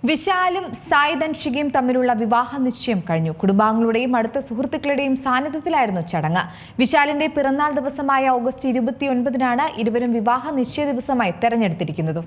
വിശാലും സായ് ധൻഷികയും തമ്മിലുള്ള വിവാഹ നിശ്ചയം കഴിഞ്ഞു. കുടുംബാംഗങ്ങളുടെയും അടുത്ത സുഹൃത്തുക്കളുടെയും സാന്നിധ്യത്തിലായിരുന്നു ചടങ്ങ്. വിശാലിന്റെ പിറന്നാൾ ദിവസമായ ഓഗസ്റ്റ് 29-നാണ് ഇരുവരും വിവാഹ നിശ്ചയ ദിവസമായി തെരഞ്ഞെടുത്തിരിക്കുന്നത്.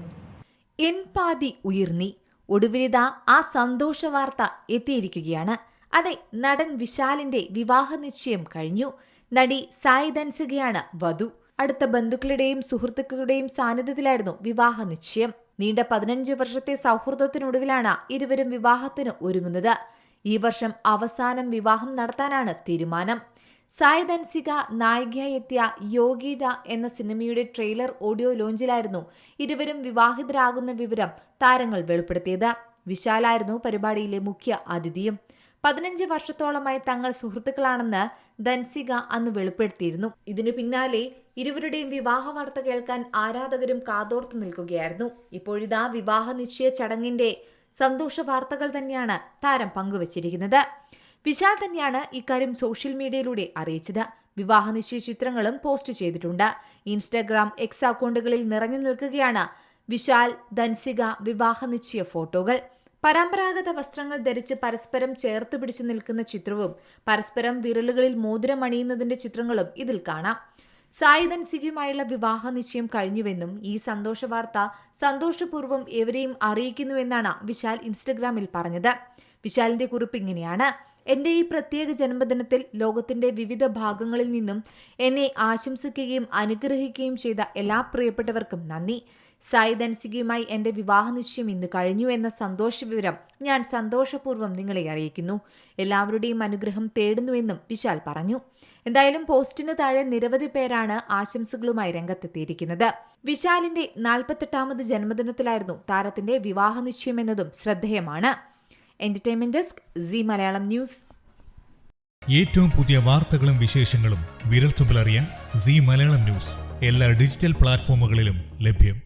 പാതി ഉയർന്നി ഒടുവിലിതാ ആ സന്തോഷ വാർത്ത എത്തിയിരിക്കുകയാണ്. അതെ, നടൻ വിശാലിന്റെ വിവാഹ നിശ്ചയം കഴിഞ്ഞു. നടി സായ് ധൻസികയാണ് വധു. അടുത്ത ബന്ധുക്കളുടെയും സുഹൃത്തുക്കളുടെയും സാന്നിധ്യത്തിലായിരുന്നു വിവാഹ നിശ്ചയം. നീണ്ട 15 വർഷത്തെ സൗഹൃദത്തിനൊടുവിലാണ് ഇരുവരും വിവാഹത്തിന് ഒരുങ്ങുന്നത്. ഈ വർഷം അവസാനം വിവാഹം നടത്താനാണ് തീരുമാനം. സായ് ധൻസിക നായികയായി എത്തിയ യോഗിഡ എന്ന സിനിമയുടെ ട്രെയിലർ ഓഡിയോ ലോഞ്ചിലായിരുന്നു ഇരുവരും വിവാഹിതരാകുന്ന വിവരം താരങ്ങൾ വെളിപ്പെടുത്തിയത്. വിശാലായിരുന്നു പരിപാടിയിലെ മുഖ്യ അതിഥിയും. 15 വർഷത്തോളമായി തങ്ങൾ സുഹൃത്തുക്കളാണെന്ന് ധൻസിക അന്ന് വെളിപ്പെടുത്തിയിരുന്നു. ഇതിനു പിന്നാലെ ഇരുവരുടെയും വിവാഹ വാർത്ത കേൾക്കാൻ ആരാധകരും കാതോർത്തു നിൽക്കുകയായിരുന്നു. ഇപ്പോഴിതാ വിവാഹ നിശ്ചയ ചടങ്ങിന്റെ സന്തോഷ വാർത്തകൾ തന്നെയാണ് താരം പങ്കുവച്ചിരിക്കുന്നത്. വിശാൽ തന്നെയാണ് ഇക്കാര്യം സോഷ്യൽ മീഡിയയിലൂടെ അറിയിച്ചത്. വിവാഹ നിശ്ചയ ചിത്രങ്ങളും പോസ്റ്റ് ചെയ്തിട്ടുണ്ട്. ഇൻസ്റ്റഗ്രാം, എക്സ് അക്കൗണ്ടുകളിൽ നിറഞ്ഞു നിൽക്കുകയാണ് വിശാൽ ധൻസിക വിവാഹ നിശ്ചയ ഫോട്ടോകൾ. പരമ്പരാഗത വസ്ത്രങ്ങൾ ധരിച്ച് പരസ്പരം ചേർത്ത് പിടിച്ചു നിൽക്കുന്ന ചിത്രവും പരസ്പരം വിരലുകളിൽ മോതിരം അണിയുന്നതിന്റെ ചിത്രങ്ങളും ഇതിൽ കാണാം. സായ് ധൻസികയുമായുള്ള വിവാഹ നിശ്ചയം കഴിഞ്ഞുവെന്നും ഈ സന്തോഷ വാർത്ത സന്തോഷപൂർവ്വം എവരെയും അറിയിക്കുന്നുവെന്നാണ് വിശാൽ ഇൻസ്റ്റഗ്രാമിൽ പറഞ്ഞത്. വിശാലിന്റെ കുറിപ്പ് ഇങ്ങനെയാണ്: എന്റെ ഈ പ്രത്യേക ജന്മദിനത്തിൽ ലോകത്തിന്റെ വിവിധ ഭാഗങ്ങളിൽ നിന്നും എന്നെ ആശംസിക്കുകയും അനുഗ്രഹിക്കുകയും ചെയ്ത എല്ലാ പ്രിയപ്പെട്ടവർക്കും നന്ദി. സായ് ധൻസികയുമായി എന്റെ വിവാഹ നിശ്ചയം ഇന്ന് കഴിഞ്ഞു എന്ന സന്തോഷ വിവരം ഞാൻ സന്തോഷപൂർവ്വം നിങ്ങളെ അറിയിക്കുന്നു. എല്ലാവരുടെയും അനുഗ്രഹം തേടുന്നുവെന്നും വിശാൽ പറഞ്ഞു. എന്തായാലും പോസ്റ്റിന് താഴെ നിരവധി പേരാണ് ആശംസകളുമായി രംഗത്തെത്തിയിരിക്കുന്നത്. വിശാലിന്റെ 48ാമത് ജന്മദിനത്തിലായിരുന്നു താരത്തിന്റെ വിവാഹ നിശ്ചയം എന്നതും ശ്രദ്ധേയമാണ്. Entertainment desk, Zee Malayalam news. ഏറ്റവും പുതിയ വാർത്തകളും വിശേഷങ്ങളും വിരൽത്തുമ്പിലറിയാൻ സീ മലയാളം ന്യൂസ് എല്ലാ ഡിജിറ്റൽ പ്ലാറ്റ്ഫോമുകളിലും ലഭ്യം.